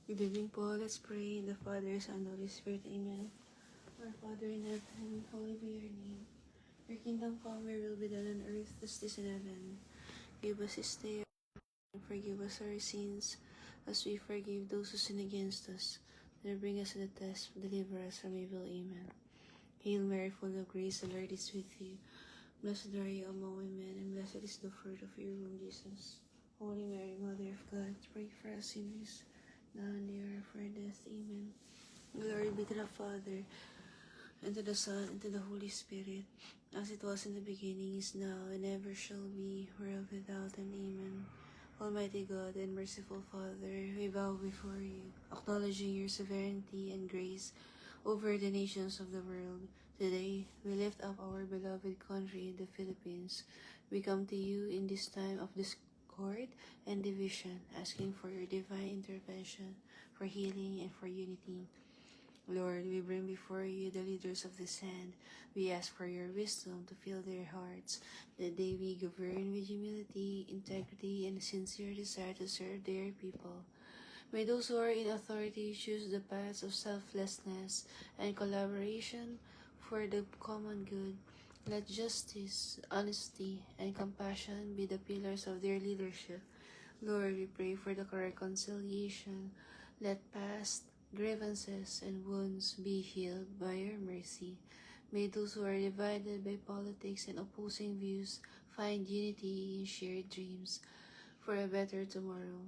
Good evening po. Let's pray in the Father, Son, Holy Spirit. Amen. Our Father in heaven, holy be your name. Your kingdom come, your will be done on earth as it is in heaven. Give us this day and forgive us our sins as we forgive those who sin against us. Never bring us to the test, but deliver us from evil. Amen. Hail Mary, full of grace, the Lord is with you. Blessed are you among women, and blessed is the fruit of your womb, Jesus. Holy Mary, Mother of God, pray for us sinners, now and the hour of our death. Amen. Glory be to the Father, and to the Son, and to the Holy Spirit, as it was in the beginning, is now, and ever shall be, world without end. Amen. Almighty God and merciful Father, we bow before you, acknowledging your sovereignty and grace over the nations of the world. Today, we lift up our beloved country, the Philippines. We come to you in this time of discord and division, asking for your divine intervention, for healing and for unity. Lord, we bring before you the leaders of this land. We ask for your wisdom to fill their hearts, that they be governed with humility, integrity, and a sincere desire to serve their people. May those who are in authority choose the paths of selflessness and collaboration for the common good. Let justice, honesty, and compassion be the pillars of their leadership. Lord, we pray for the reconciliation. Let past grievances and wounds be healed by your mercy. May those who are divided by politics and opposing views find unity in shared dreams for a better tomorrow.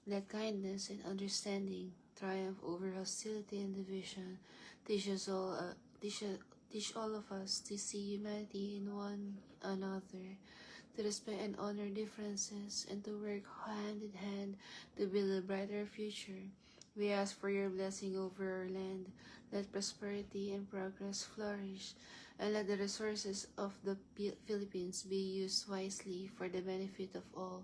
Let kindness and understanding triumph over hostility and division. Teach us all, teach all of us to see humanity in one another, to respect and honor differences, and to work hand in hand to build a brighter future. We ask for your blessing over our land. Let prosperity and progress flourish, and let the resources of the Philippines be used wisely for the benefit of all.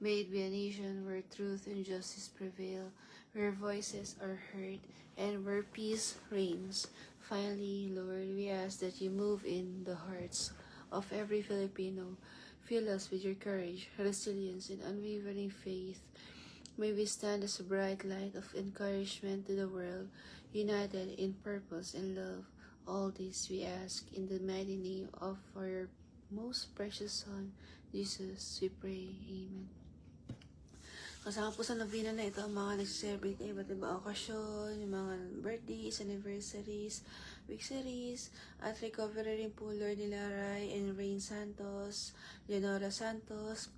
May it be a nation where truth and justice prevail, where voices are heard, and where peace reigns. Finally, Lord, we ask that you move in the hearts of every Filipino. Fill us with your courage, resilience, and unwavering faith. May we stand as a bright light of encouragement to the world, united in purpose and love. All this we ask in the mighty name of our most precious Son, Jesus, we pray. Amen. Kasama po sa novena na ito ang mga nag-celebrate na iba't ibang okasyon, yung mga birthdays, anniversaries, victories, at recovery rin po Lord nila Rai and Rain Santos, Leonora Santos,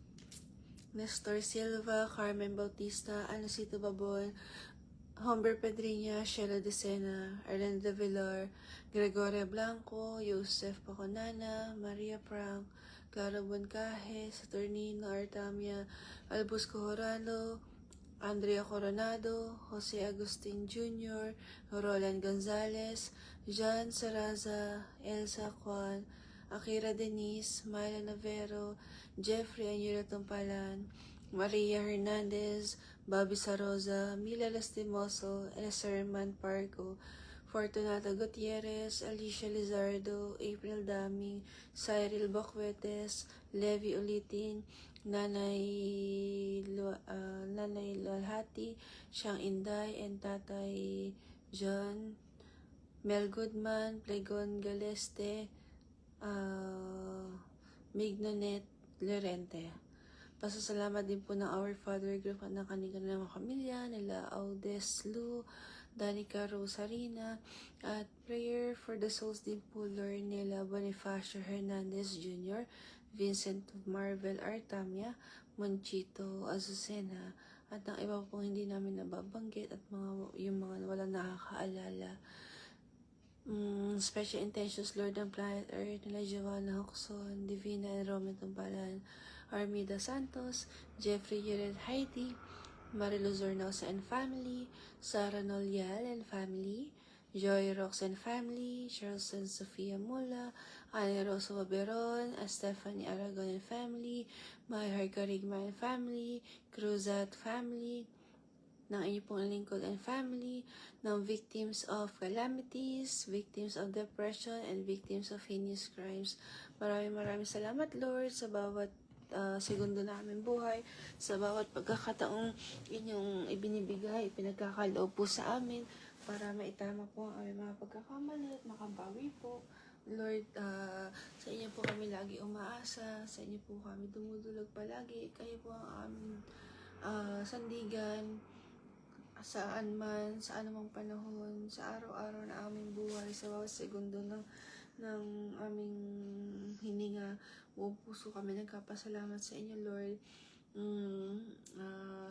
Nestor Silva, Carmen Bautista, Anacito Babon, Humber Pedriña, Sheila Decena, Arlene Villar, Gregoria Blanco, Joseph Paconana, Maria Prang, Clara Boncaje, Saturnino Artamia, Albus Corralo, Andrea Coronado, Jose Agustin Jr., Roland Gonzalez, John Saraza, Elsa Juan, Akira Denise, Myla Navero, Jeffrey Anyura Tumpalan, Maria Hernandez, Bobby Sarosa, Mila Lastimoso, Eserman Pargo, Fortunato Gutierrez, Alicia Lizardo, April Daming, Cyril Bocuetes, Levi Ulitin, Nanay Lalhati, Siyang Inday, and Tatay John, Mel Goodman, Plegon Galeste, Mignonet Lorente. Pasasalamat din po ng Our Father Group at ng kanilang mga pamilya, nila Audes Lu, Danica Rosarina, at prayer for the souls din po Lord nila Bonifacio Hernandez Jr., Vincent Marvel Artamia, Monchito Azucena, at ng iba pong hindi namin nababanggit at yung mga walang nakakaalala. Special intentions Lord ng Planet Earth nila Giovanna Hoxon, Divina and Roman Tumbalan, Armida Santos, Jeffrey Jared Haiti, Marilu Zornosa and family, Sarah Nolial and family, Joy Rox and family, Charles and Sofia Mula, Ana Rosa Baberon, Stephanie Aragon and family, Mayhar Carigma and family, Cruzat family, ng inyong pong lingkod and family, ng victims of calamities, victims of depression, and victims of heinous crimes. Maraming salamat Lord sa bawat segundo namin buhay, sa bawat pagkakataong inyong ibinibigay, pinagkakaloob po sa amin para maitama po ang aming mga pagkakamali at makabawi po. Lord, sa inyo po kami lagi umaasa, sa inyo po kami dumudulog palagi, kayo po ang aming sandigan, saan man, sa anumang panahon, sa araw-araw na aming buhay, sa bawat segundo ng aming hininga. Buong puso kami nagkapasalamat sa inyo, Lord.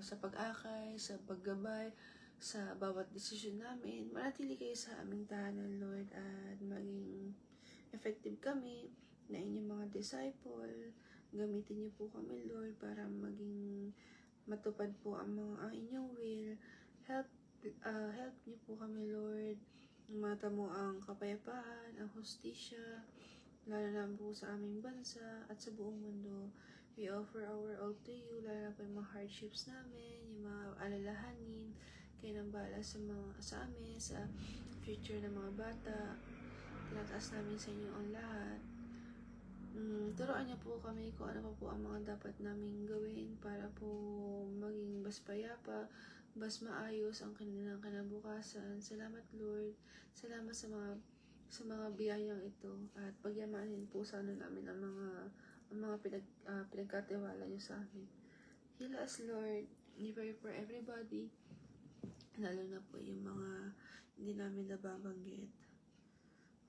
Sa pag-akay, sa paggabay, sa bawat desisyon namin. Manatili kayo sa aming tahanan, Lord, at maging effective kami na inyong mga disciple. Gamitin niyo po kami, Lord, para maging matupad po ang inyong will. Help niyo po kami, Lord. Matamo ang kapayapaan, ang hustisya, lalo na po sa aming bansa at sa buong mundo. We offer our all to you, lalo na po yung mga hardships namin, yung mga alalahanin. Kayo nang bahala sa amin, sa future ng mga bata. Tinataas namin sa inyo ang lahat. Turuan niyo po kami kung ano pa po ang mga dapat naming gawin para po maging mas payapa, mas maayos ang kanilang kinabukasan. Salamat, Lord. Salamat sa mga biyayang ito at pagyamanin po sana namin ang mga pinagkatiwala niyo sa amin. Heal us, Lord. We pray for everybody, lalo na po yung mga hindi namin nababanggit.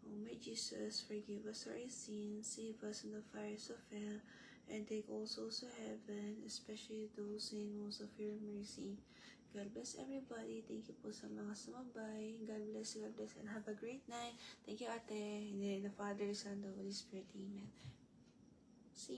Oh my Jesus, forgive us our sins, save us from the fires of hell, and take all souls to heaven, especially those in most of your mercy. God bless everybody. Thank you po sa mga sumabay. God bless, and have a great night. Thank you, Ate. In the name of the Father, Son, and the Holy Spirit. Amen.